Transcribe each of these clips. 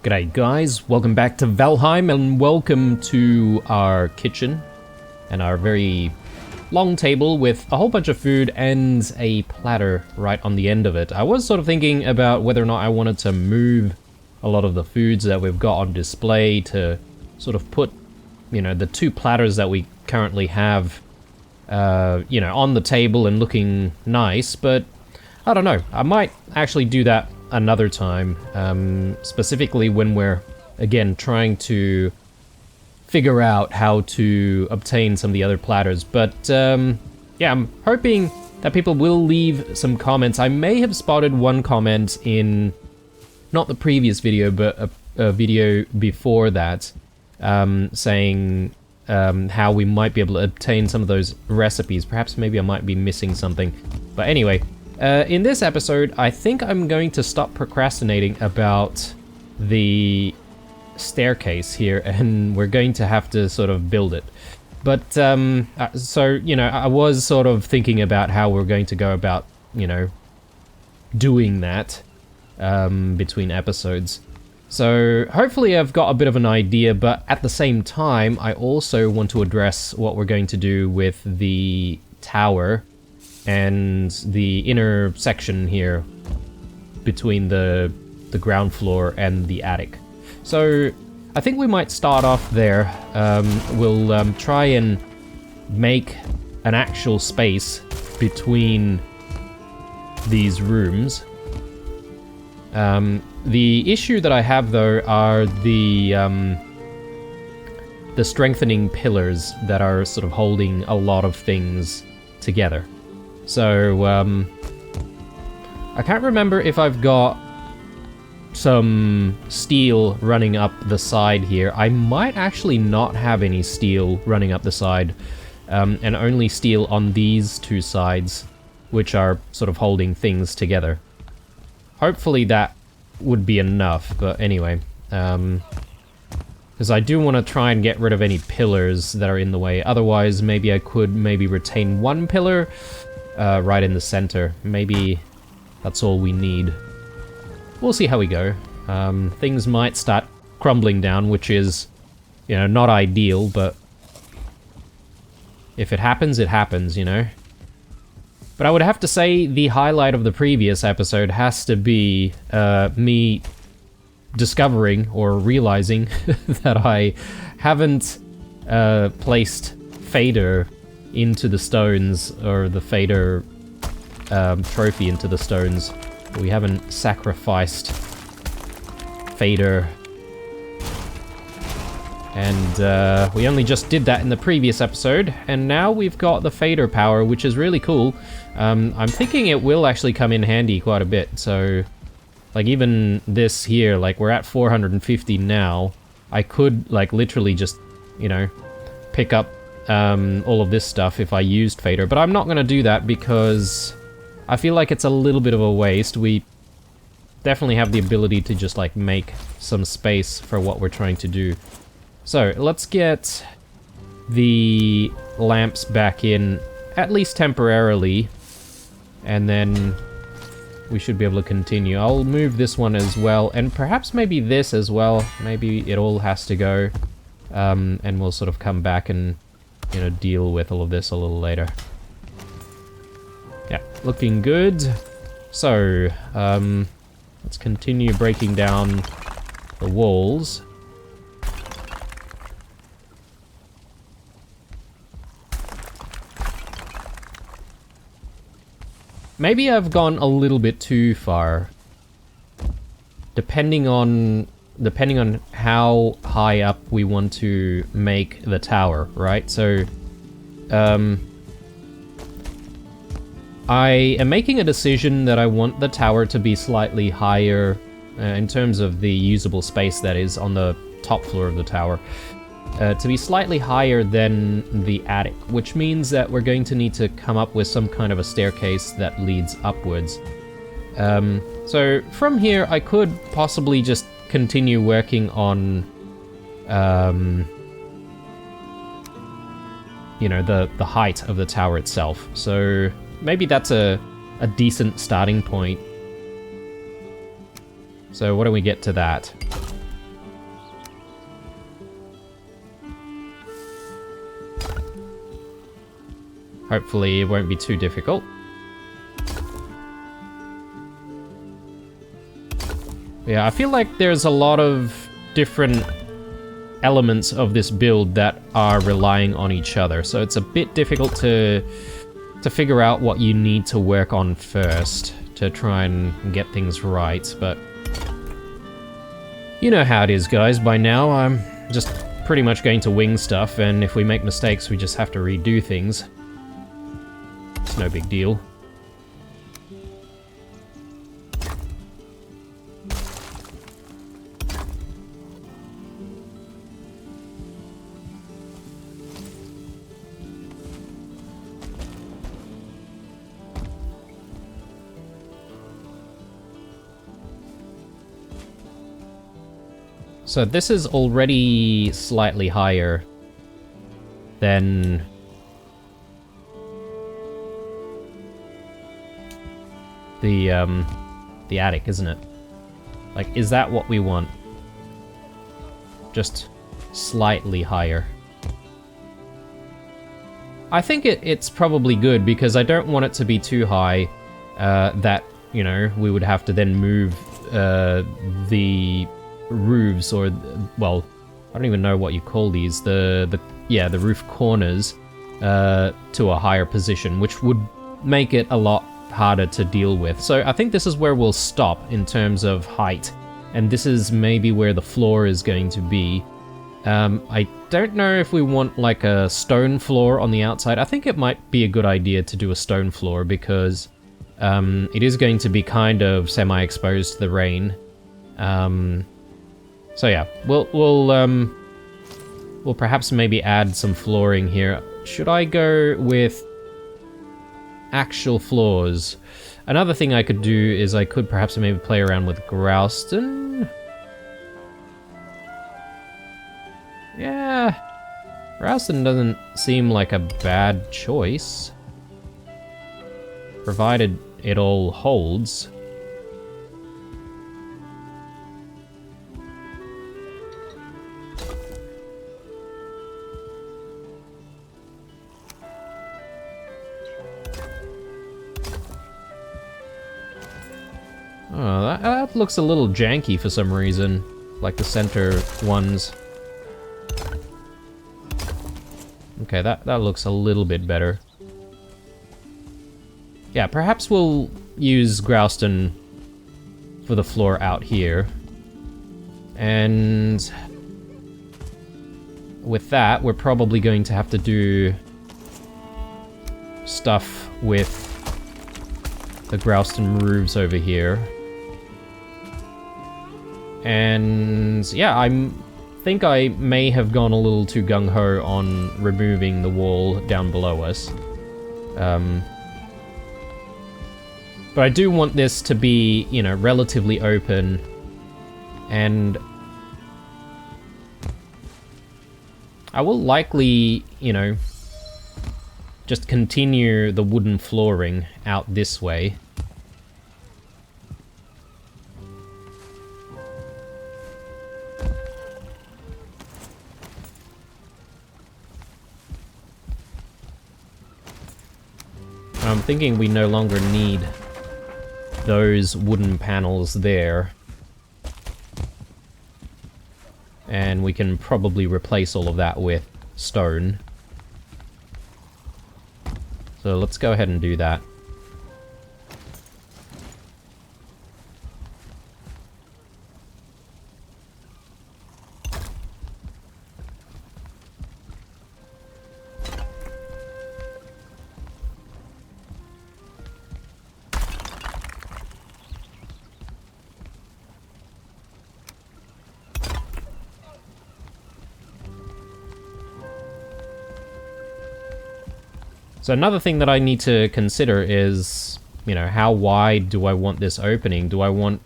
G'day guys, welcome back to Valheim and welcome to our kitchen and our very long table with a whole bunch of food and a platter right on the end of it. I was sort of thinking about whether or not I wanted to move a lot of the foods that we've got on display to sort of put, you know, the two platters that we currently have, you know, on the table and looking nice, but I don't know, I might actually do that another time, specifically when we're, again, trying to figure out how to obtain some of the other platters. But, yeah, I'm hoping that people will leave some comments. I may have spotted one comment in, not the previous video, but a video before that, saying how we might be able to obtain some of those recipes. Perhaps maybe I might be missing something. But anyway, in this episode, I think I'm going to stop procrastinating about the staircase here, and we're going to have to sort of build it. But, so, you know, I was sort of thinking about how we're going to go about, you know, doing that between episodes. So hopefully I've got a bit of an idea, but at the same time, I also want to address what we're going to do with the tower and the inner section here between the ground floor and the attic. So I think we might start off there. We'll try and make an actual space between these rooms. The issue that I have though are the strengthening pillars that are sort of holding a lot of things together. So, I can't remember if I've got some steel running up the side here. I might actually not have any steel running up the side, and only steel on these two sides, which are sort of holding things together. Hopefully that would be enough, but anyway, because I do want to try and get rid of any pillars that are in the way. Otherwise, maybe I could retain one pillar right in the center. Maybe that's all we need. We'll see how we go. Things might start crumbling down, which is, you know, not ideal, but if it happens, it happens, you know. But I would have to say the highlight of the previous episode has to be me discovering or realizing that I haven't placed favour into the stones, or the favour trophy into the stones. We haven't sacrificed favour, and we only just did that in the previous episode, and now we've got the favour power, which is really cool. I'm thinking it will actually come in handy quite a bit. So, like, even this here, like, we're at 450 now. I could, like, literally just, you know, pick up all of this stuff if I used favour, but I'm not going to do that because I feel like it's a little bit of a waste. We definitely have the ability to just, like, make some space for what we're trying to do. So, let's get the lamps back in, at least temporarily, and then we should be able to continue. I'll move this one as well, and perhaps maybe this as well. Maybe it all has to go, and we'll sort of come back and, you know, deal with all of this a little later. Yeah, looking good. So, let's continue breaking down the walls. Maybe I've gone a little bit too far, depending on how high up we want to make the tower, right? So, I am making a decision that I want the tower to be slightly higher in terms of the usable space that is on the top floor of the tower. To be slightly higher than the attic, which means that we're going to need to come up with some kind of a staircase that leads upwards. So from here, I could possibly just continue working on, you know, the height of the tower itself. So maybe that's a decent starting point. So why don't we get to that? Hopefully it won't be too difficult. Yeah, I feel like there's a lot of different elements of this build that are relying on each other, so it's a bit difficult to figure out what you need to work on first to try and get things right, but you know how it is, guys. By now, I'm just pretty much going to wing stuff, and if we make mistakes, we just have to redo things. It's no big deal. So this is already slightly higher than the attic, isn't it? Like, is that what we want? Just slightly higher. I think it's probably good, because I don't want it to be too high that, you know, we would have to then move the roofs, or, well, I don't even know what you call these, the roof corners to a higher position, which would make it a lot harder to deal with. So I think this is where we'll stop in terms of height, and this is maybe where the floor is going to be. I don't know if we want like a stone floor on the outside. I think it might be a good idea to do a stone floor, because it is going to be kind of semi-exposed to the rain. So yeah, we'll perhaps maybe add some flooring here. Should I go with actual floors? Another thing I could do is I could perhaps maybe play around with Grouston. Yeah, Grouston doesn't seem like a bad choice, provided it all holds. Oh, that looks a little janky for some reason, like the center ones. Okay, that looks a little bit better. Yeah, perhaps we'll use Grouston for the floor out here. And with that, we're probably going to have to do stuff with the Grouston roofs over here. And yeah, I think I may have gone a little too gung-ho on removing the wall down below us. But I do want this to be, you know, relatively open, and I will likely, you know, just continue the wooden flooring out this way. I'm thinking we no longer need those wooden panels there. And we can probably replace all of that with stone. So let's go ahead and do that. So another thing that I need to consider is, you know, how wide do I want this opening? Do I want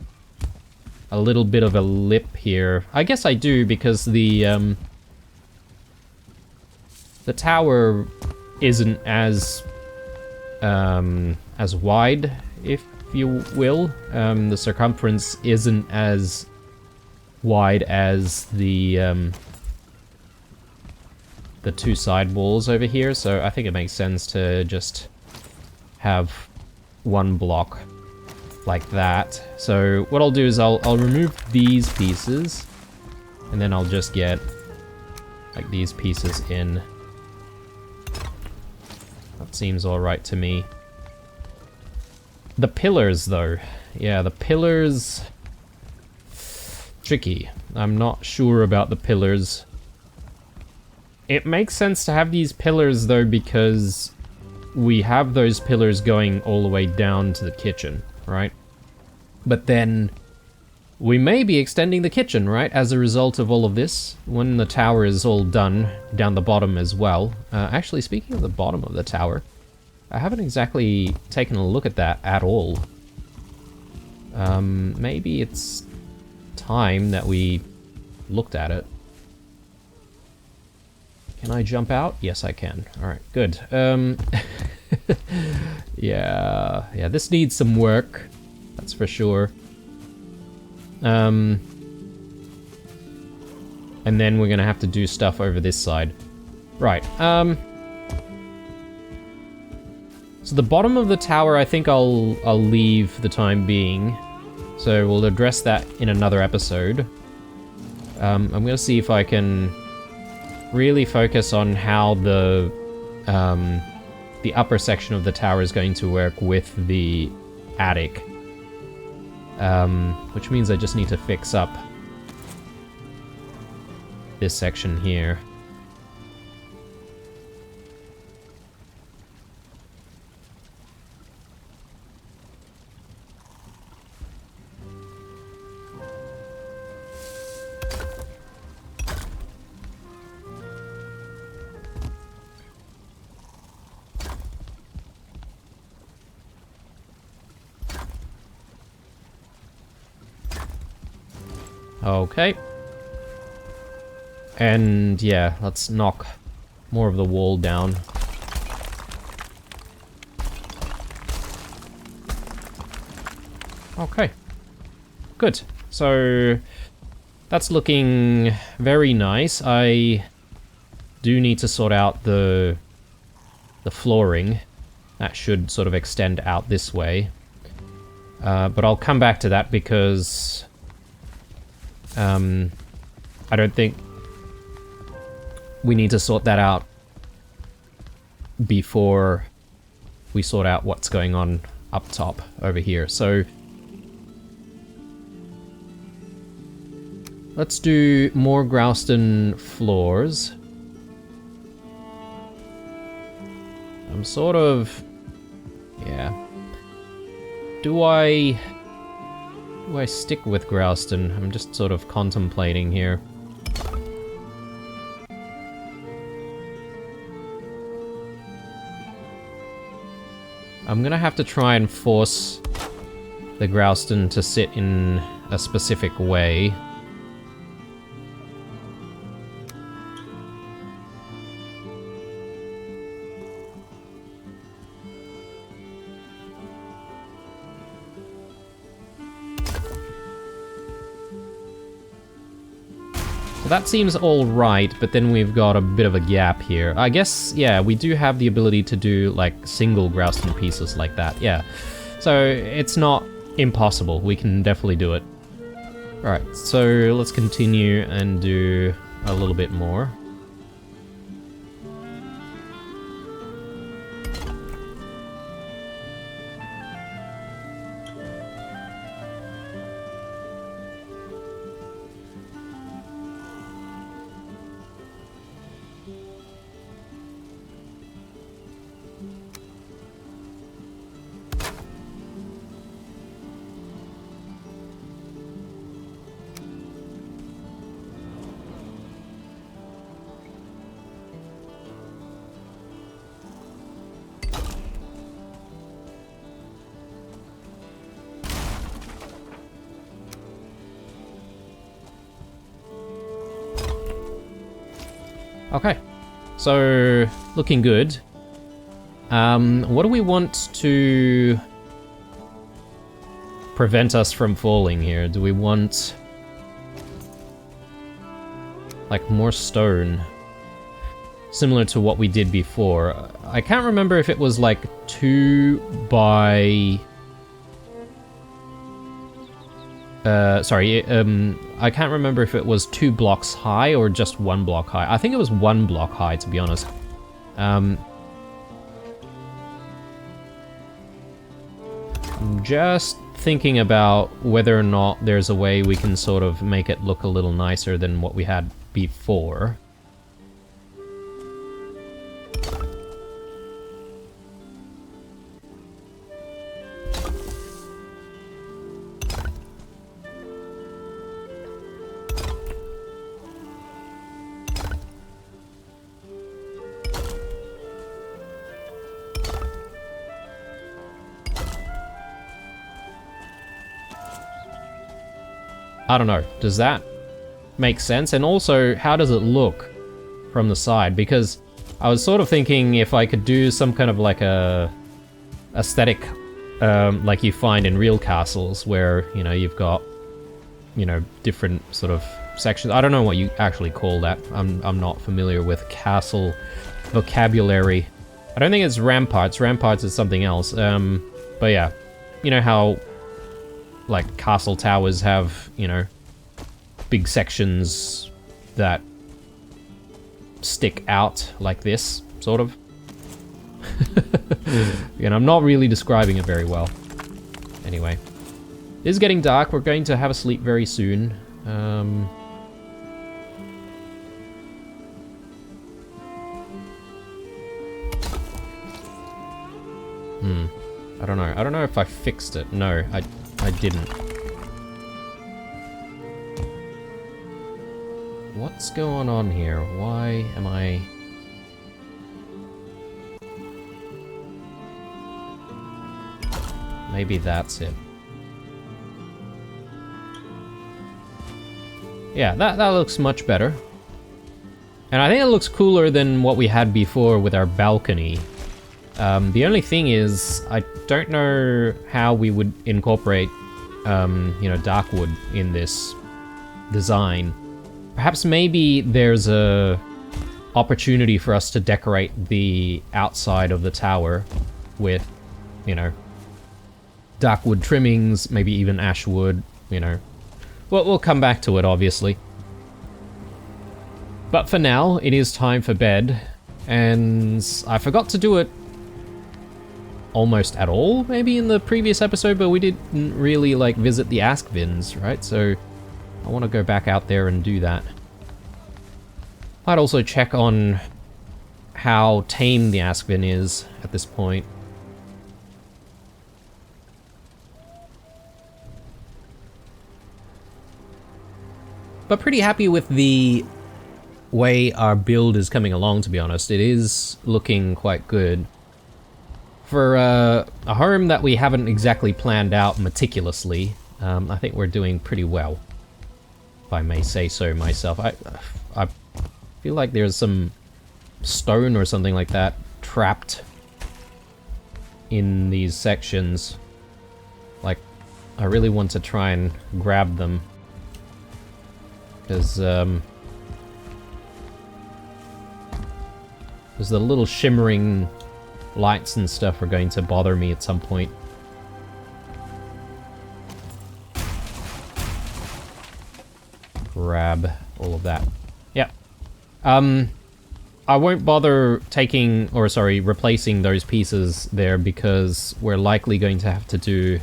a little bit of a lip here? I guess I do, because the tower isn't as wide, if you will. The circumference isn't as wide as the the two side walls over here, so I think it makes sense to just have one block like that. So what I'll do is I'll remove these pieces, and then I'll just get like these pieces in. That seems alright to me. The pillars though. Yeah, the pillars... tricky. I'm not sure about the pillars. It makes sense to have these pillars though because we have those pillars going all the way down to the kitchen, right? But then we may be extending the kitchen, right, as a result of all of this, when the tower is all done, down the bottom as well. Actually, speaking of the bottom of the tower, I haven't exactly taken a look at that at all. Maybe it's time that we looked at it. Can I jump out? Yes, I can. Alright, good. Yeah, this needs some work, that's for sure. And then we're gonna have to do stuff over this side. Right, so the bottom of the tower I think I'll leave for the time being. So we'll address that in another episode. I'm gonna see if I can really focus on how the upper section of the tower is going to work with the attic. Which means I just need to fix up this section here. Okay. And yeah, let's knock more of the wall down. Okay. Good. So that's looking very nice. I do need to sort out the flooring. That should sort of extend out this way. But I'll come back to that because I don't think we need to sort that out before we sort out what's going on up top over here. So let's do more Growston floors. I'm sort of... yeah. Do I stick with Growston? I'm just sort of contemplating here. I'm gonna have to try and force the Growston to sit in a specific way. So that seems all right, but then we've got a bit of a gap here. I guess, yeah, we do have the ability to do, like, single Growston pieces like that, yeah. So it's not impossible. We can definitely do it. Alright, so let's continue and do a little bit more. Okay, so looking good. What do we want to prevent us from falling here? Do we want like more stone? similar to what we did before. I can't remember if it was like 2 by... I can't remember if it was 2 blocks high or just 1 block high. I think it was 1 block high, to be honest. I'm just thinking about whether or not there's a way we can sort of make it look a little nicer than what we had before. I don't know, does that make sense? And also, how does it look from the side? Because I was sort of thinking if I could do some kind of like a aesthetic like you find in real castles where, you know, you've got, you know, different sort of sections. I don't know what you actually call that. I'm not familiar with castle vocabulary. I don't think it's ramparts. Ramparts is something else. But yeah, you know how like castle towers have, you know, big sections that stick out like this, sort of. And I'm not really describing it very well. Anyway, it is getting dark. We're going to have a sleep very soon. I don't know. I don't know if I fixed it. No, I didn't. What's going on here? Why am I... Maybe that's it. Yeah, that looks much better. And I think it looks cooler than what we had before with our balcony. The only thing is, I don't know how we would incorporate, you know, dark wood in this design. Perhaps maybe there's a opportunity for us to decorate the outside of the tower with, you know, dark wood trimmings, maybe even ash wood, you know. Well, we'll come back to it, obviously. But for now, it is time for bed, and I forgot to do it almost at all, maybe in the previous episode, but we didn't really, like, visit the Askvins, right? So I want to go back out there and do that. Might also check on how tame the Askvin is at this point. But pretty happy with the way our build is coming along, to be honest. It is looking quite good. For a home that we haven't exactly planned out meticulously, I think we're doing pretty well, if I may say so myself. I feel like there's some stone or something like that trapped in these sections. Like, I really want to try and grab them. Because, there's the little shimmering lights and stuff are going to bother me at some point. Grab all of that. Yeah. I won't bother taking, or sorry, replacing those pieces there because we're likely going to have to do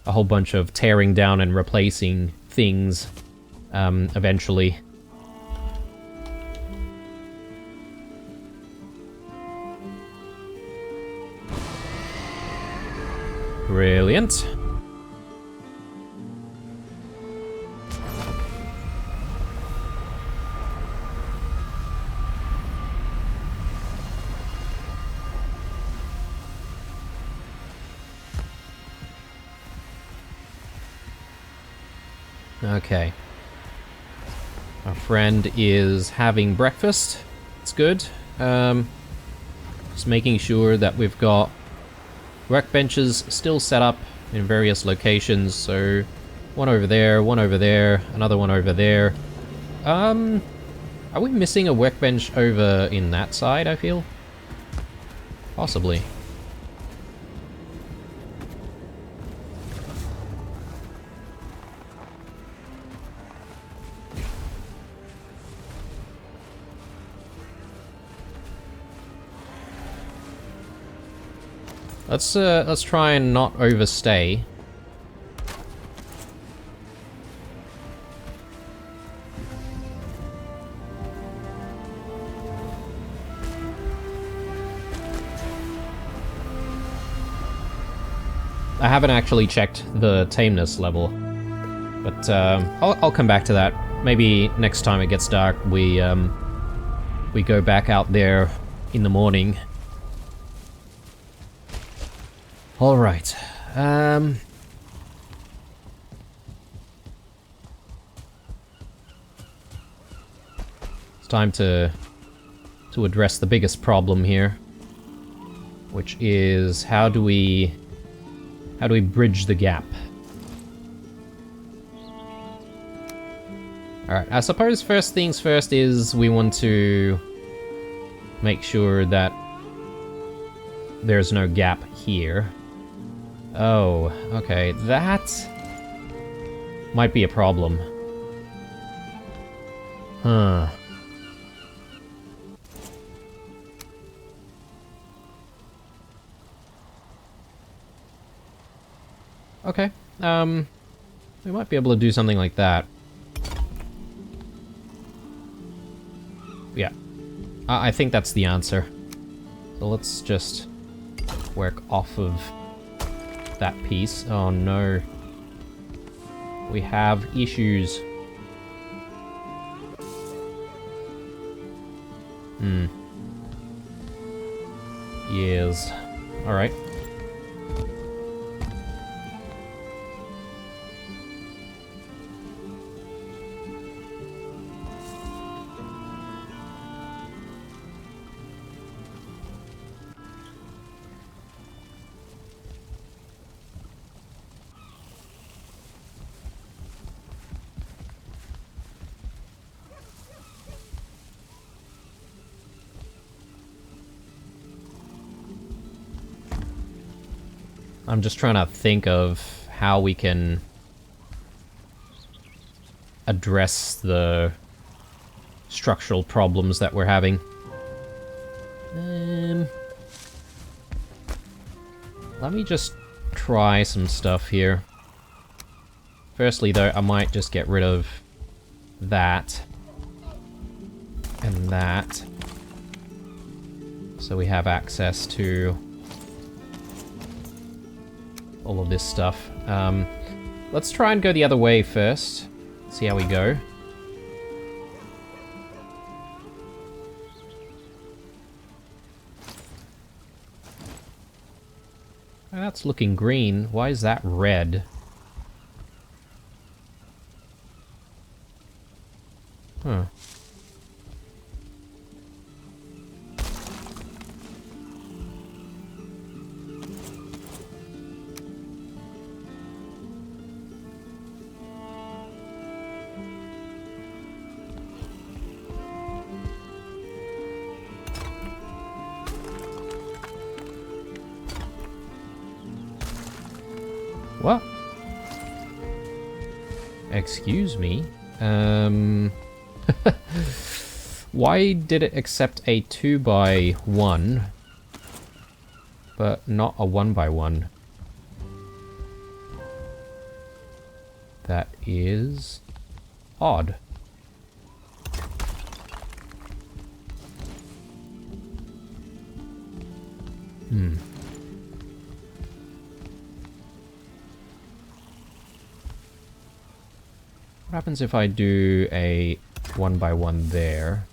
a whole bunch of tearing down and replacing things eventually. Brilliant. Okay. Our friend is having breakfast. It's good. Just making sure that we've got workbenches still set up in various locations. So one over there, another one over there. I Are we missing a workbench over in that side, I feel? Possibly. Let's try and not overstay. I haven't actually checked the tameness level, but I'll come back to that. Maybe next time it gets dark, we go back out there in the morning. All right. It's time to address the biggest problem here, which is how do we bridge the gap? Alright, I suppose first things first is we want to make sure that there's no gap here. Oh, okay, that might be a problem. Huh. Okay, we might be able to do something like that. Yeah, I think that's the answer. So let's just work off of that piece. Oh no. We have issues. Yes. Alright. I'm just trying to think of how we can address the structural problems that we're having. Let me just try some stuff here. Firstly, though, I might just get rid of that and that, so we have access to all of this stuff. Let's try and go the other way first. See how we go. Oh, that's looking green. Why is that red? Huh. What? Excuse me? Why did it accept a 2x1, but not a 1x1? That is odd. What happens if I do a 1x1 there?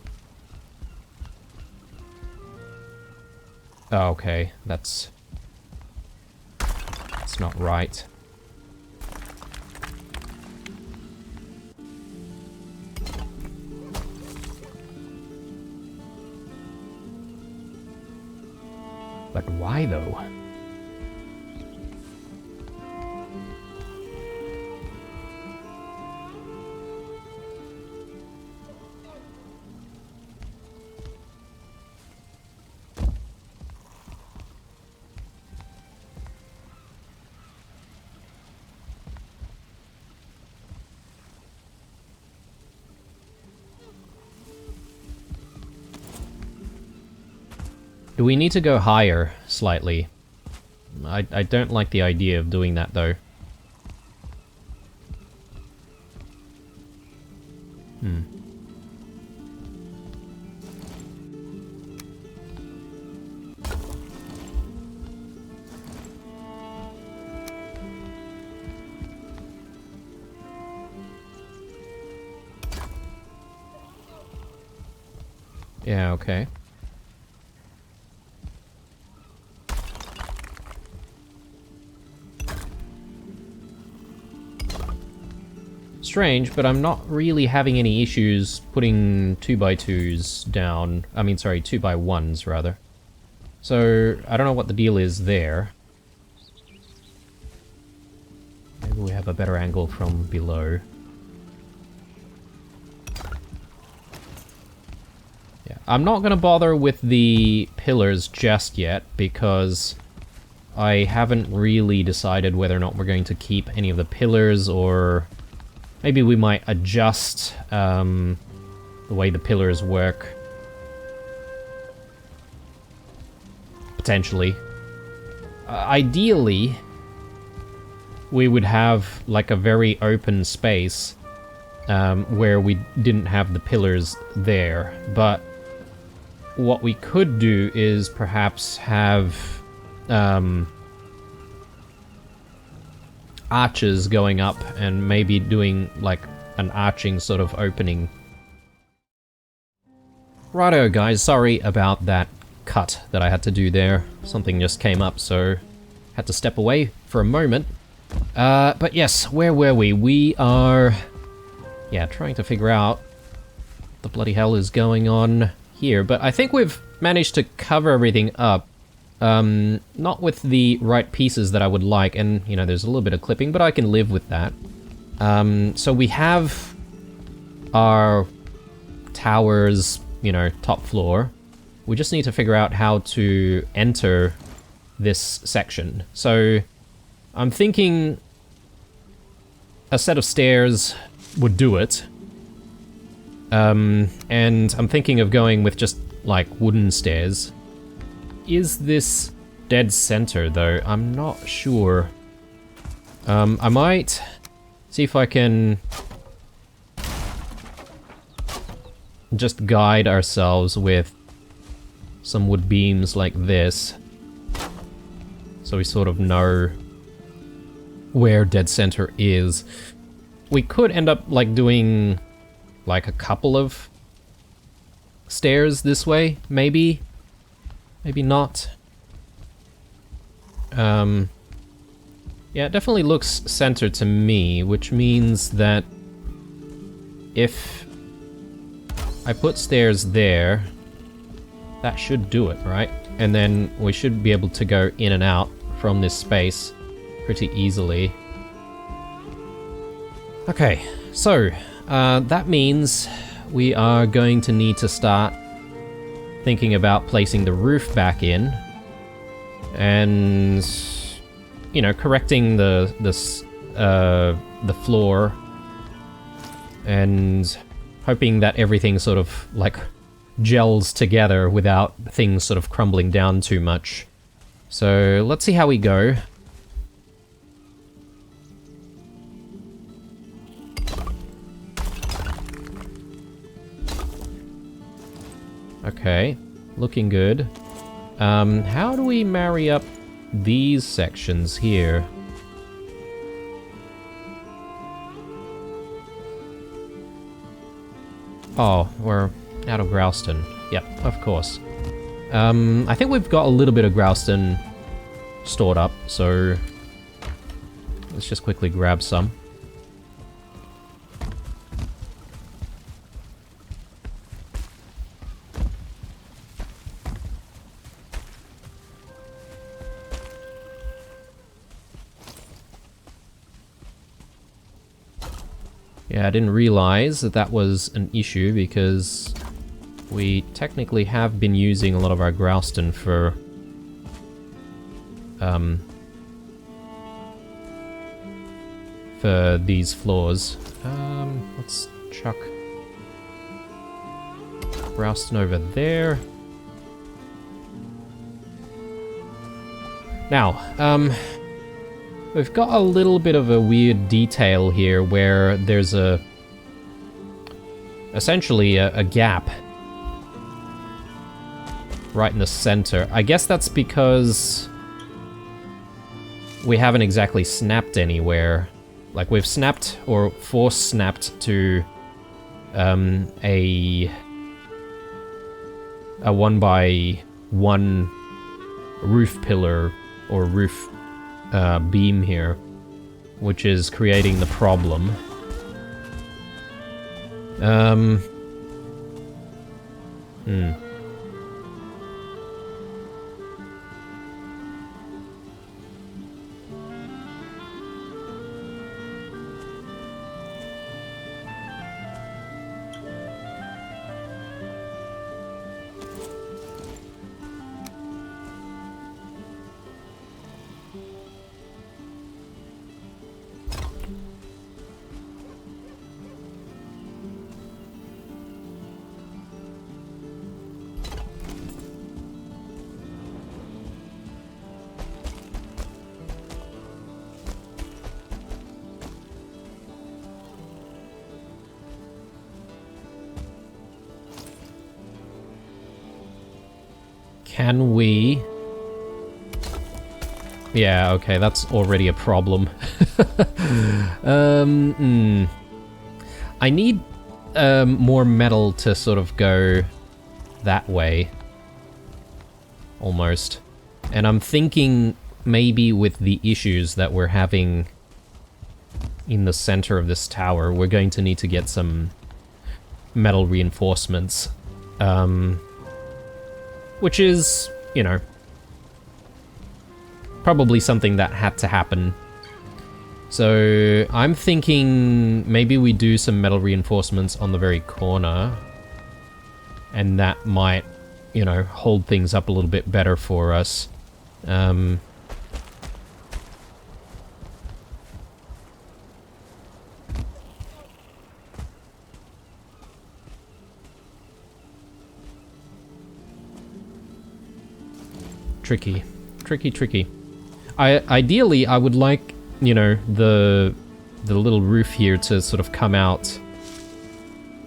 Oh, okay, that's not right. But why though? Do we need to go higher slightly? I don't like the idea of doing that though. Yeah, okay. Strange, but I'm not really having any issues putting 2x2s down. I mean, sorry, 2x1s rather. So, I don't know what the deal is there. Maybe we have a better angle from below. Yeah, I'm not gonna bother with the pillars just yet because I haven't really decided whether or not we're going to keep any of the pillars, or maybe we might adjust the way the pillars work. Potentially. Ideally, we would have like a very open space where we didn't have the pillars there, but what we could do is perhaps have arches going up and maybe doing like an arching sort of opening. Righto guys, sorry about that cut that I had to do there. Something just came up, so had to step away for a moment. But yes, where were we? We are, yeah, trying to figure out what the bloody hell is going on here, but I think we've managed to cover everything up. Not with the right pieces that I would like, and, you know, there's a little bit of clipping, but I can live with that. So we have our towers, you know, top floor. We just need to figure out how to enter this section. So I'm thinking a set of stairs would do it. And I'm thinking of going with just, like, wooden stairs. Is this dead center, though? I'm not sure. I might see if I can just guide ourselves with some wood beams like this, so we sort of know where dead center is. We could end up, like, doing like a couple of stairs this way, maybe. Maybe not. Yeah, it definitely looks centered to me, which means that if I put stairs there, that should do it, right? And then we should be able to go in and out from this space pretty easily. Okay, so that means we are going to need to start thinking about placing the roof back in, and, you know, correcting the floor, and hoping that everything sort of like gels together without things sort of crumbling down too much. So let's see how we go. Okay, looking good. How do we marry up these sections here? Oh, we're out of Growston. Yep, of course. I think we've got a little bit of Growston stored up, so let's just quickly grab some. Yeah, I didn't realize that that was an issue because we technically have been using a lot of our Growston for these floors. Let's chuck Growston over there. Now, we've got a little bit of a weird detail here where there's essentially a gap right in the center. I guess that's because we haven't exactly snapped anywhere. Like, we've snapped or force snapped to a 1x1 roof pillar or roof beam here, which is creating the problem. Can we... Yeah, okay, that's already a problem. I need more metal to sort of go that way. Almost. And I'm thinking maybe with the issues that we're having in the center of this tower, we're going to need to get some metal reinforcements. Which is, you know, probably something that had to happen. So I'm thinking maybe we do some metal reinforcements on the very corner, and that might, you know, hold things up a little bit better for us. Tricky. Tricky. Ideally, I would like, you know, the little roof here to sort of come out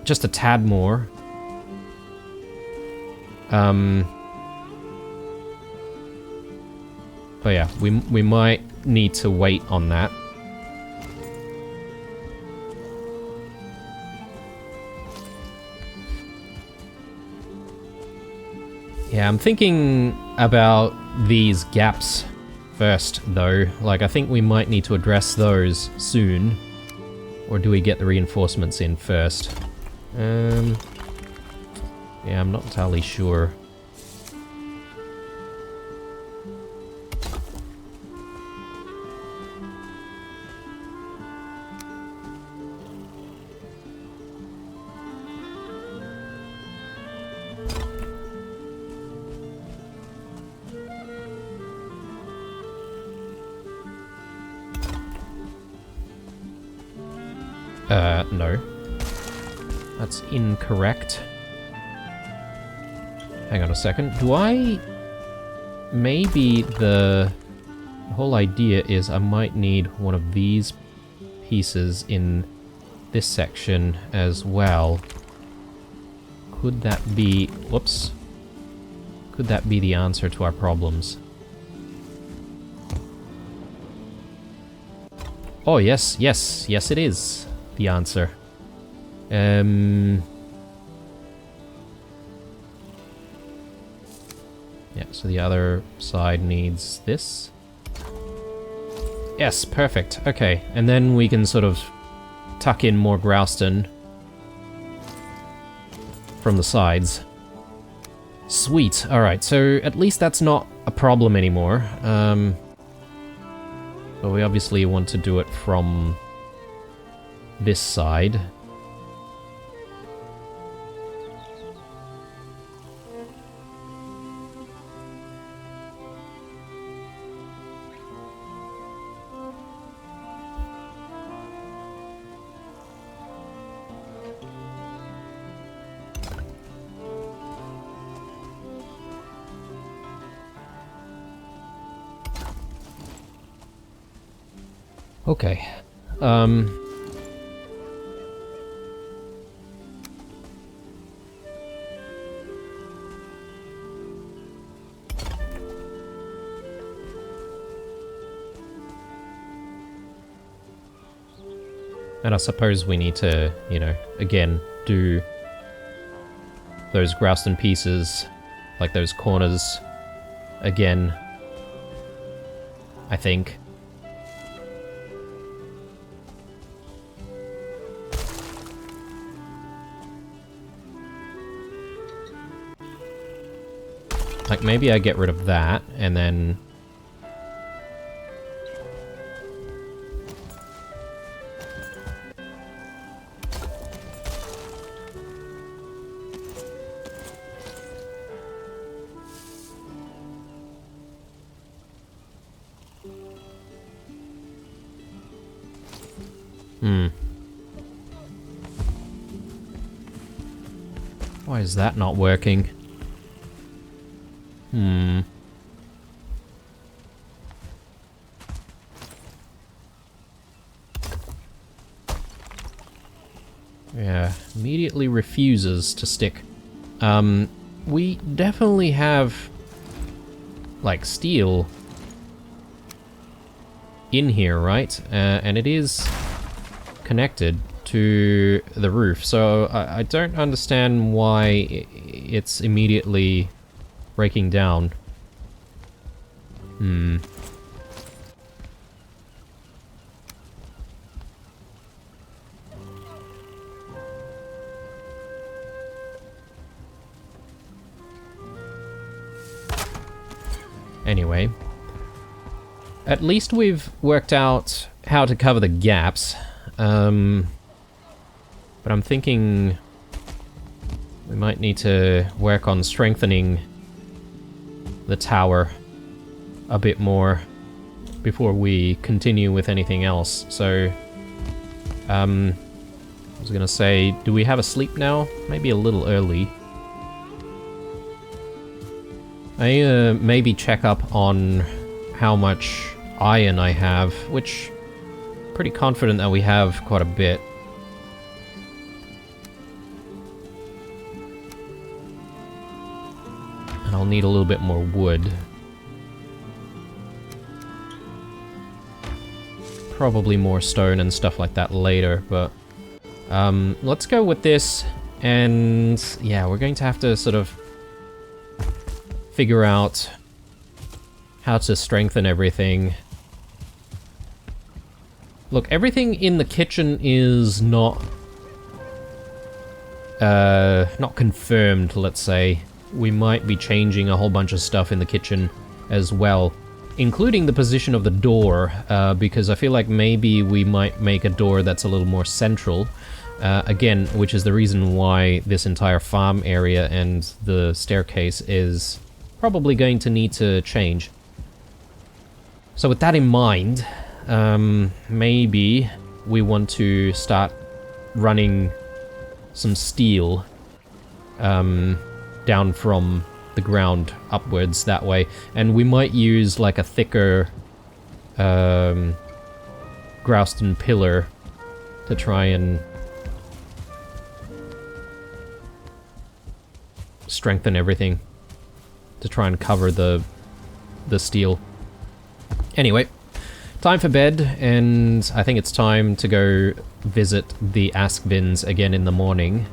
just a tad more. But yeah, we might need to wait on that. Yeah, I'm thinking about these gaps first, though. Like, I think we might need to address those soon. Or do we get the reinforcements in first? Yeah, I'm not entirely sure. No. That's incorrect. Hang on a second. Do I... Maybe the whole idea is I might need one of these pieces in this section as well. Could that be... Whoops. Could that be the answer to our problems? Oh, yes, yes, yes it is the answer. Yeah, so the other side needs this. Yes, perfect. Okay, and then we can sort of tuck in more grouston from the sides. Sweet. Alright, so at least that's not a problem anymore. But we obviously want to do it from this side. Okay. And I suppose we need to, you know, again, do those Grouston pieces, like those corners, again, I think. Like, maybe I get rid of that, and then... Why is that not working? Yeah, immediately refuses to stick. We definitely have, like, steel in here, right? And it is connected to the roof, so I don't understand why it's immediately breaking down. Anyway, at least we've worked out how to cover the gaps. But I'm thinking we might need to work on strengthening the tower a bit more before we continue with anything else. So, I was gonna say, do we have a sleep now? Maybe a little early. I maybe check up on how much iron I have, which pretty confident that we have quite a bit. And I'll need a little bit more wood. Probably more stone and stuff like that later, but let's go with this, and yeah, we're going to have to sort of figure out how to strengthen everything. Look, everything in the kitchen is not confirmed, let's say. We might be changing a whole bunch of stuff in the kitchen as well, including the position of the door, because I feel like maybe we might make a door that's a little more central. Again, which is the reason why this entire farm area and the staircase is probably going to need to change. So with that in mind, maybe we want to start running some steel down from the ground upwards that way, and we might use like a thicker Grouston pillar to try and strengthen everything, to try and cover the steel. Anyway, time for bed, and I think it's time to go visit the Askvins again in the morning.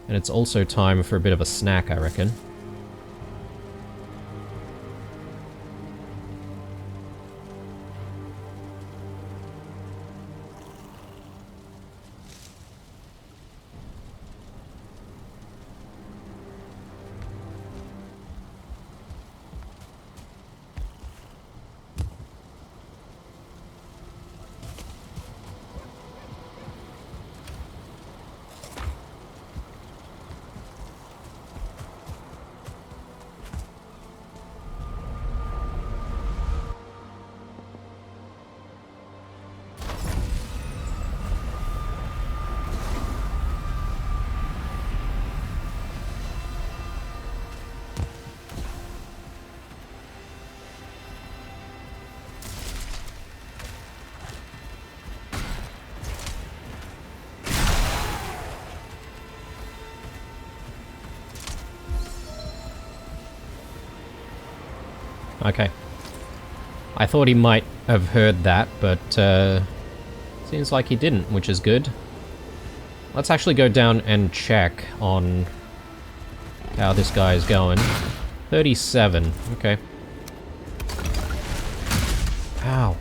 And it's also time for a bit of a snack, I reckon. Okay. I thought he might have heard that, but seems like he didn't, which is good. Let's actually go down and check on how this guy is going. 37. Okay. Ow.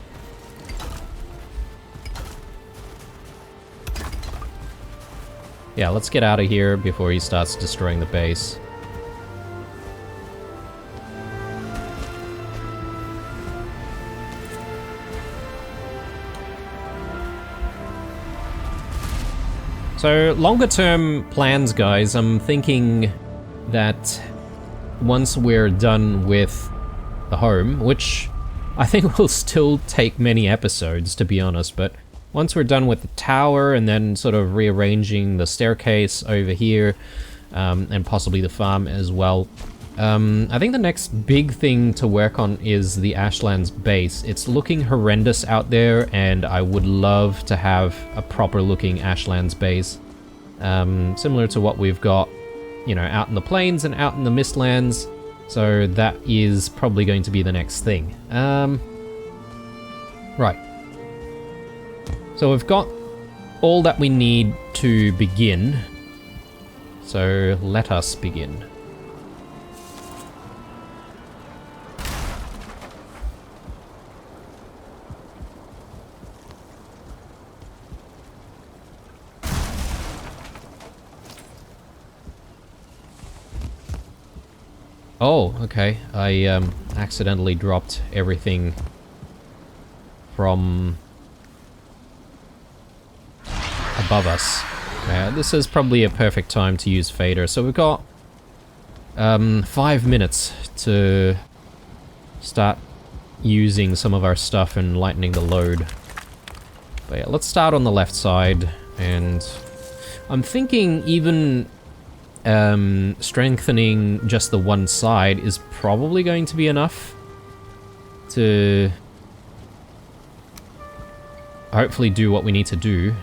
Yeah, let's get out of here before he starts destroying the base. So, longer term plans, guys, I'm thinking that once we're done with the home, which I think will still take many episodes, to be honest, but once we're done with the tower and then sort of rearranging the staircase over here, and possibly the farm as well, I think the next big thing to work on is the Ashlands base. It's looking horrendous out there, and I would love to have a proper looking Ashlands base. Similar to what we've got, you know, out in the plains and out in the Mistlands. So that is probably going to be the next thing. Right. So we've got all that we need to begin. So let us begin. Oh, okay. I accidentally dropped everything from above us. This is probably a perfect time to use favour. So we've got 5 minutes to start using some of our stuff and lightening the load. But yeah, let's start on the left side, and I'm thinking even strengthening just the one side is probably going to be enough to hopefully do what we need to do.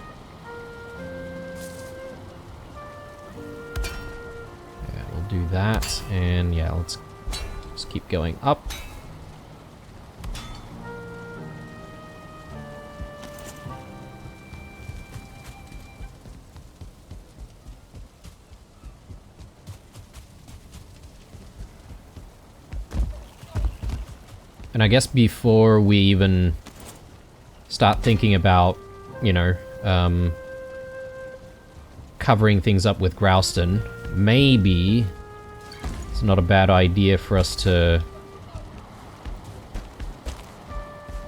Yeah, we'll do that, and yeah, let's just keep going up. And I guess before we even start thinking about, you know, covering things up with Growston, maybe it's not a bad idea for us to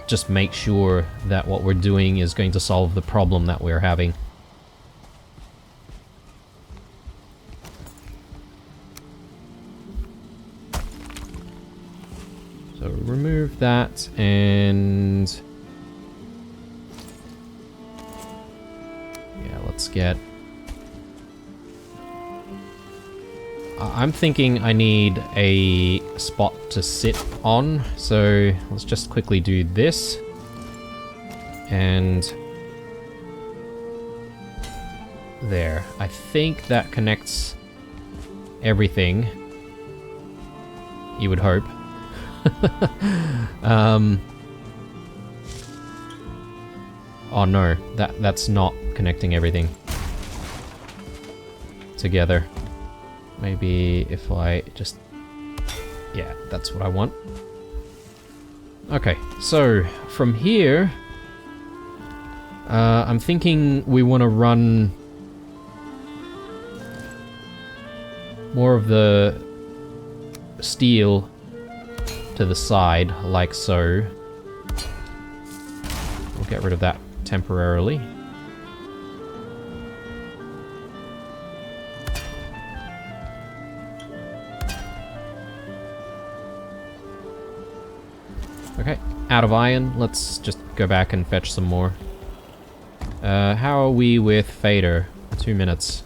just make sure that what we're doing is going to solve the problem that we're having. So remove that, and yeah, let's get... I'm thinking I need a spot to sit on, so let's just quickly do this. And there. I think that connects everything. You would hope. Oh no, that's not connecting everything together. Maybe if I just... yeah, that's what I want. Okay, so from here, I'm thinking we want to run more of the steel to the side, like so. We'll get rid of that temporarily. Okay, out of iron. Let's just go back and fetch some more. How are we with Fader? 2 minutes.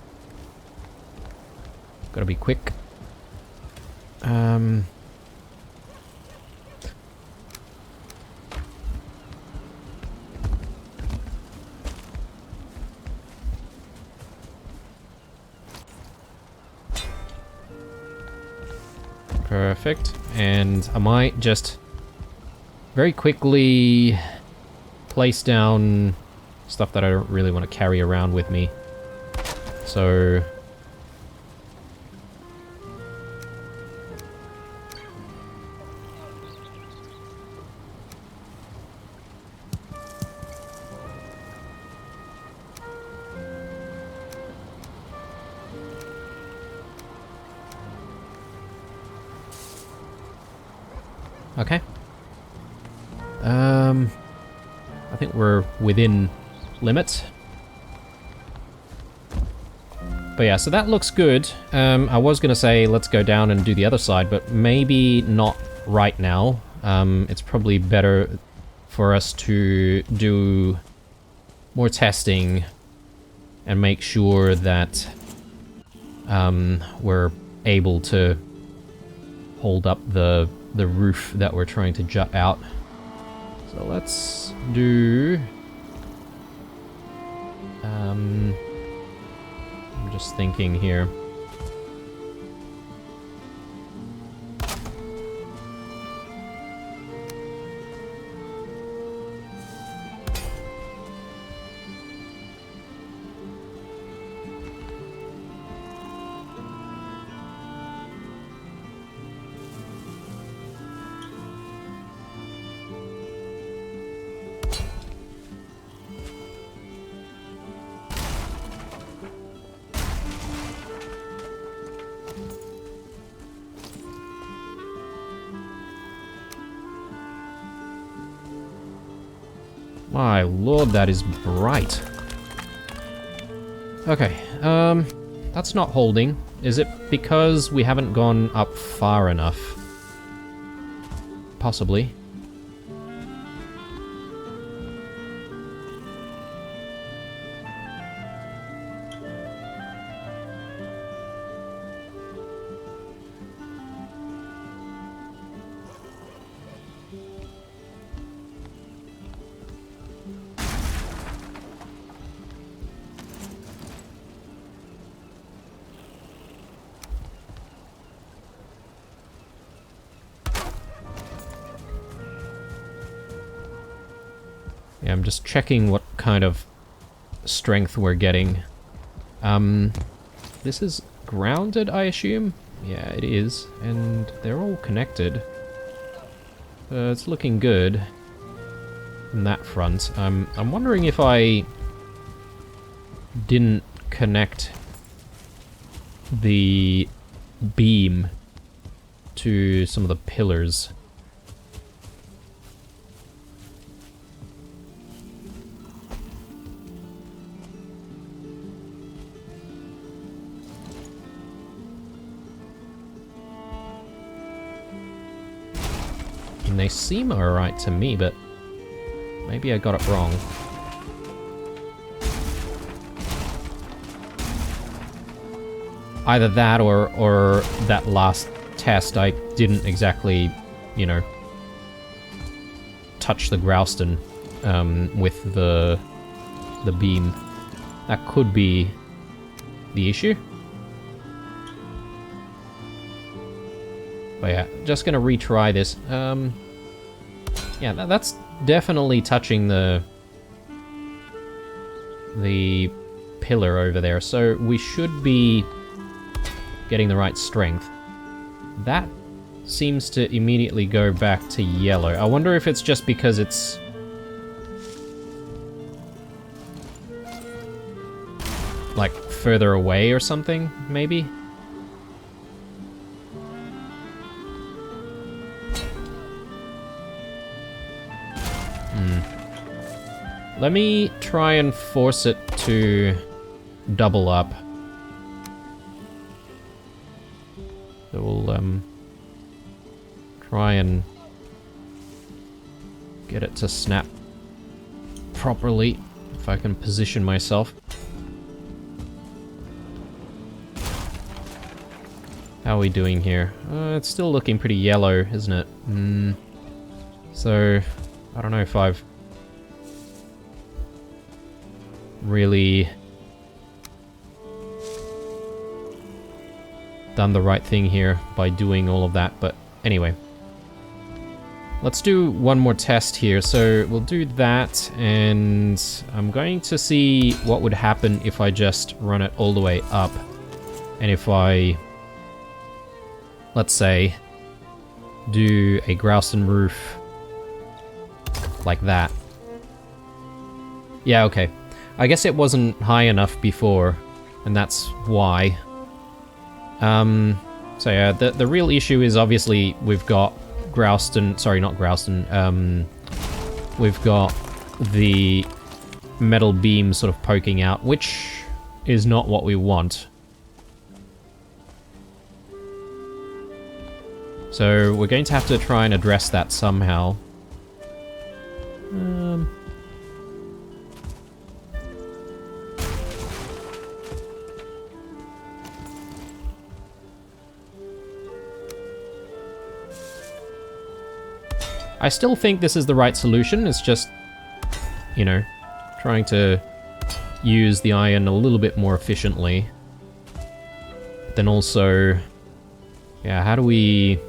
Gotta be quick. Perfect. And I might just very quickly place down stuff that I don't really want to carry around with me. So... Okay. I think we're within limits. But yeah, so that looks good. I was gonna say let's go down and do the other side, but maybe not right now. It's probably better for us to do more testing and make sure that we're able to hold up the roof that we're trying to jut out. So let's do... I'm just thinking here. My lord, that is bright. Okay, that's not holding. Is it because we haven't gone up far enough? Possibly. Yeah, I'm just checking what kind of strength we're getting. This is grounded, I assume? Yeah, it is. And they're all connected. It's looking good on that front. I'm wondering if I didn't connect the beam to some of the pillars. And they seem alright to me, but maybe I got it wrong. Either that or that last test I didn't exactly, you know, touch the Grouston with the beam. That could be the issue. But yeah, just gonna retry this. Yeah, that's definitely touching the pillar over there, so we should be getting the right strength. That seems to immediately go back to yellow. I wonder if it's just because it's... like, further away or something, maybe? Let me try and force it to double up. So we'll try and get it to snap properly, if I can position myself. How are we doing here? It's still looking pretty yellow, isn't it? So, I don't know if I've really done the right thing here by doing all of that, but anyway. Let's do one more test here. So we'll do that, and I'm going to see what would happen if I just run it all the way up. And if I, let's say, do a grouse and roof like that. Yeah, okay. I guess it wasn't high enough before, and that's why. So yeah, the real issue is obviously we've got Grouston, sorry, not Grouston, we've got the metal beam sort of poking out, which is not what we want. So we're going to have to try and address that somehow. I still think this is the right solution. It's just, you know, trying to use the iron a little bit more efficiently. Then also, yeah, how do we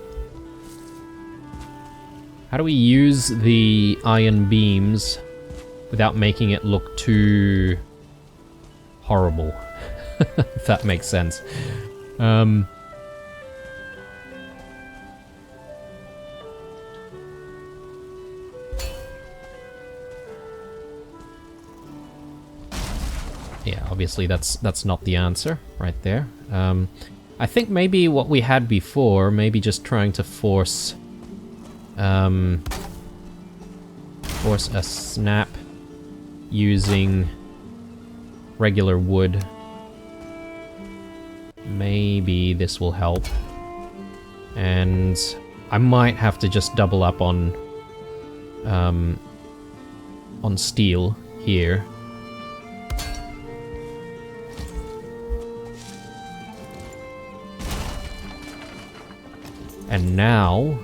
use the iron beams without making it look too horrible? If that makes sense. Yeah, obviously that's not the answer right there. I think maybe what we had before, maybe just trying to force a snap using regular wood. Maybe this will help. And I might have to just double up on steel here. And now,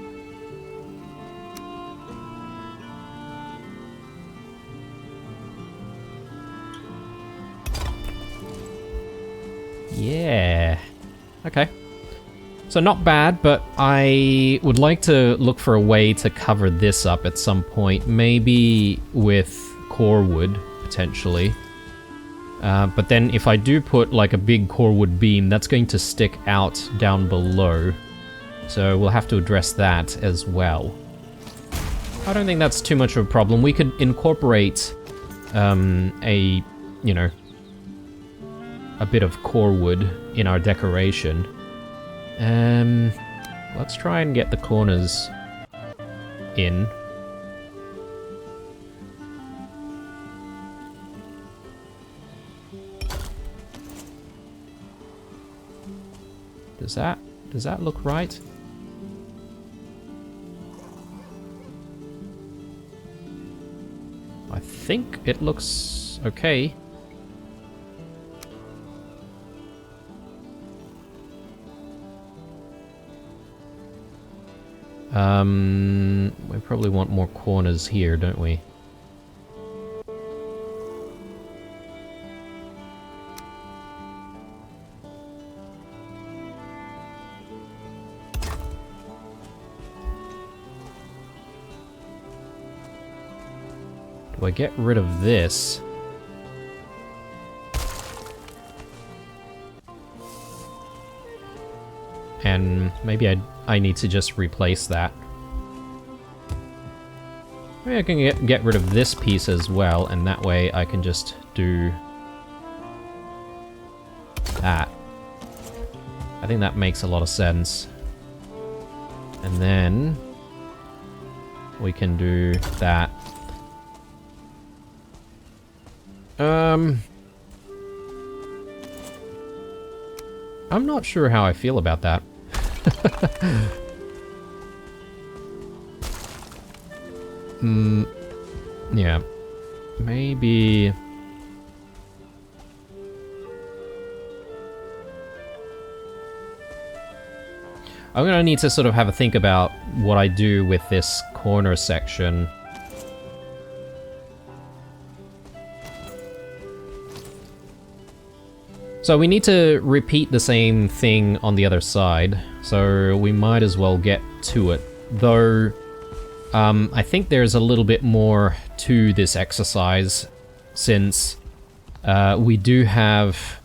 yeah, okay. So not bad, but I would like to look for a way to cover this up at some point, maybe with core wood, potentially. But then if I do put like a big core wood beam, that's going to stick out down below. So we'll have to address that as well. I don't think that's too much of a problem. We could incorporate a bit of core wood in our decoration. Let's try and get the corners in. Does that look right? I think it looks okay. We probably want more corners here, don't we? Do I get rid of this? And maybe I need to just replace that. Maybe I can get rid of this piece as well, and that way I can just do that. I think that makes a lot of sense. And then we can do that. I'm not sure how I feel about that. Yeah. Maybe... I'm gonna need to sort of have a think about what I do with this corner section. So we need to repeat the same thing on the other side, so we might as well get to it. Though, I think there's a little bit more to this exercise, since we do have,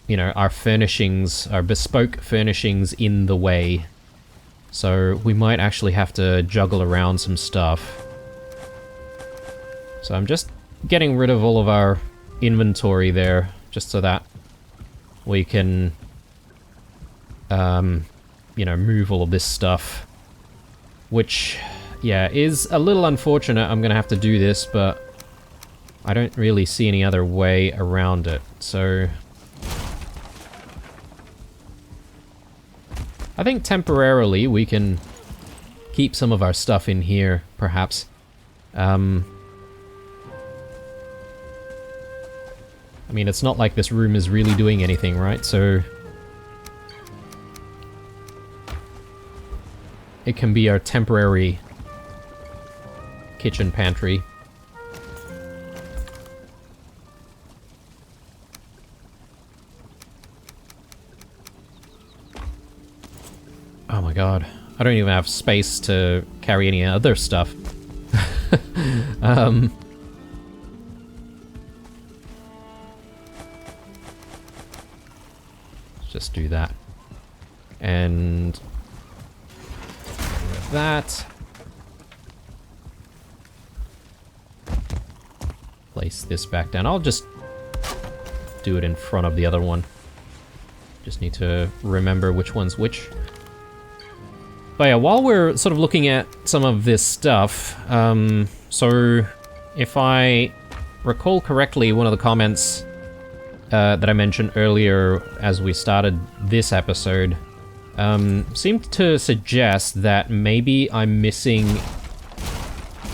you know, our furnishings, our bespoke furnishings in the way. So we might actually have to juggle around some stuff. So I'm just getting rid of all of our inventory there, just so that we can, you know, move all of this stuff. Which, yeah, is a little unfortunate. I'm gonna have to do this, but I don't really see any other way around it, so... I think temporarily we can keep some of our stuff in here, perhaps. I mean, it's not like this room is really doing anything, right? So... it can be our temporary kitchen pantry. Oh my god. I don't even have space to carry any other stuff. Let's just do that. And... that. Place this back down. I'll just do it in front of the other one. Just need to remember which one's which. But yeah, while we're sort of looking at some of this stuff, so if I recall correctly, one of the comments that I mentioned earlier as we started this episode seemed to suggest that maybe I'm missing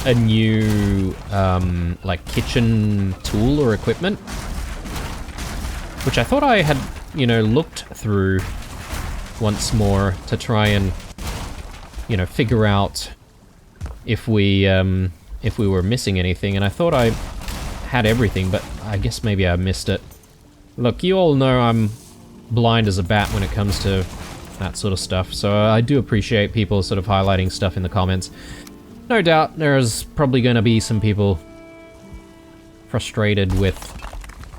a new, like, kitchen tool or equipment. Which I thought I had, you know, looked through once more to try and, you know, figure out if we were missing anything. And I thought I had everything, but I guess maybe I missed it. Look, you all know I'm blind as a bat when it comes to that sort of stuff, so I do appreciate people sort of highlighting stuff in the comments. No doubt there's probably going to be some people frustrated with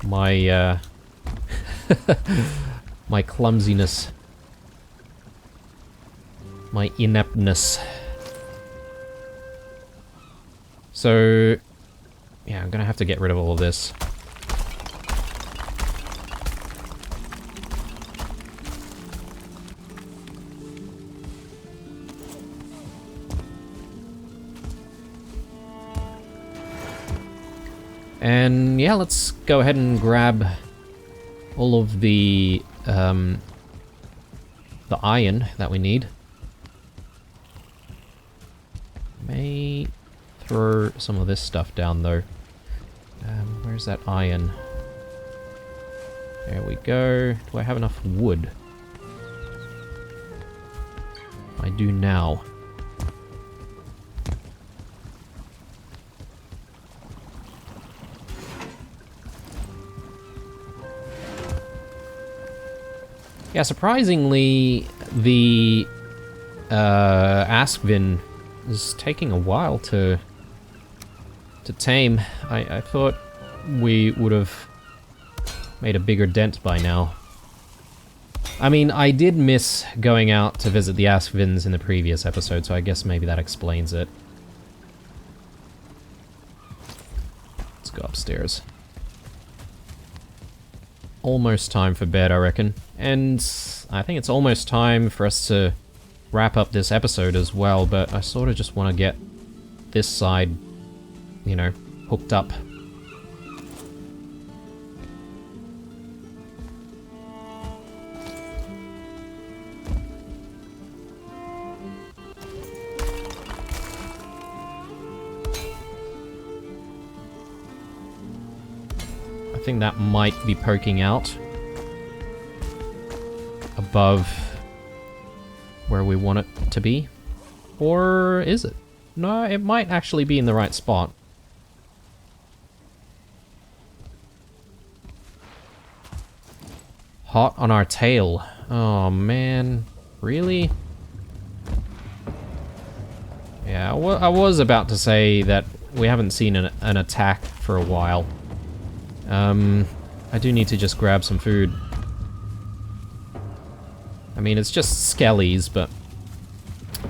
my, my clumsiness, my ineptness. So, yeah, I'm going to have to get rid of all of this. And yeah, let's go ahead and grab all of the iron that we need. May throw some of this stuff down though. Where's that iron? There we go. Do I have enough wood? I do now. Yeah, surprisingly, the Askvin is taking a while to tame. I thought we would have made a bigger dent by now. I mean, I did miss going out to visit the Askvins in the previous episode, so I guess maybe that explains it. Let's go upstairs. Almost time for bed, I reckon. And I think it's almost time for us to wrap up this episode as well, but I sort of just want to get this side, you know, hooked up. I think that might be poking out above where we want it to be. Or is it? No, it might actually be in the right spot. hot on our tail. Oh man, really? Yeah, I was about to say that we haven't seen an attack for a while. I do need to just grab some food. I mean, it's just skellies, but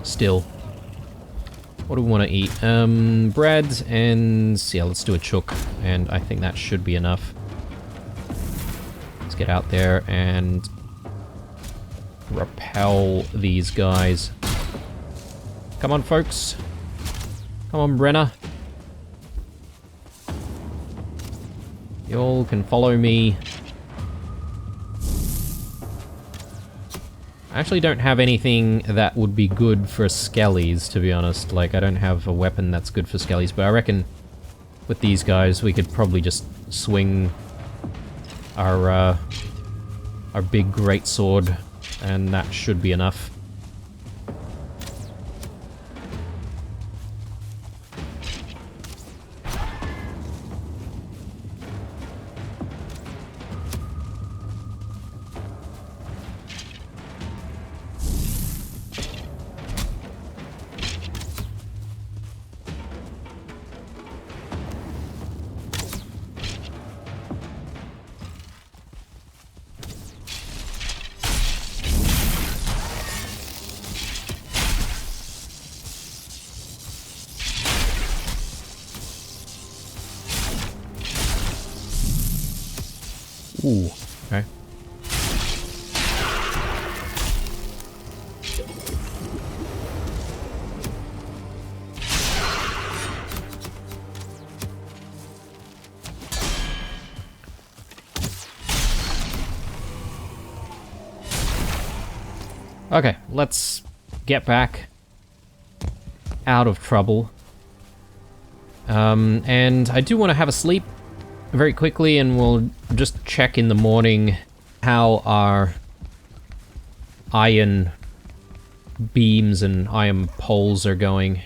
still. What do we want to eat? Bread and... yeah, let's do a chook, and I think that should be enough. Let's get out there and repel these guys. Come on, folks. Come on, Brenna. You all can follow me. I actually don't have anything that would be good for skellies, to be honest. Like, I don't have a weapon that's good for skellies, but I reckon with these guys we could probably just swing our big greatsword, and that should be enough. Ooh, okay. Okay, let's get back out of trouble. And I do want to have a sleep very quickly, and we'll just check in the morning how our iron beams and iron poles are going.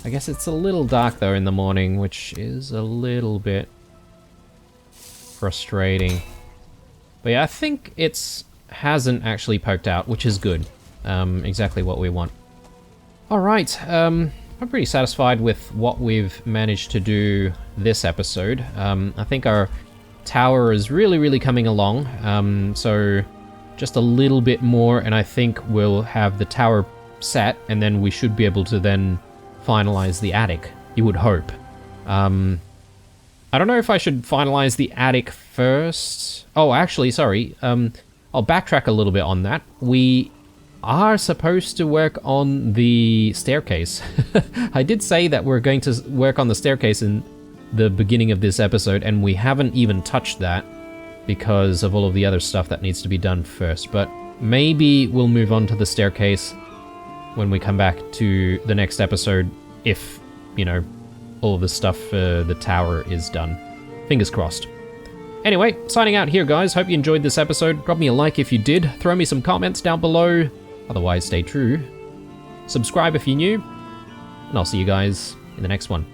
I guess it's a little dark though in the morning, which is a little bit frustrating. But yeah, I think it's hasn't actually poked out, which is good. Exactly what we want. Alright, I'm pretty satisfied with what we've managed to do this episode. I think our tower is really coming along. So just a little bit more and I think we'll have the tower set, and then we should be able to then finalize the attic, you would hope. I don't know if I should finalize the attic first. Oh, actually, sorry. I'll backtrack a little bit on that. We are supposed to work on the staircase. I did say that we're going to work on the staircase in the beginning of this episode, and we haven't even touched that because of all of the other stuff that needs to be done first. But maybe we'll move on to the staircase when we come back to the next episode, if, you know, all of the stuff for the tower is done. Fingers crossed. Anyway, signing out here, guys. Hope you enjoyed this episode. Drop me a like if you did. Throw me some comments down below. Otherwise, stay true. Subscribe if you're new. And I'll see you guys in the next one.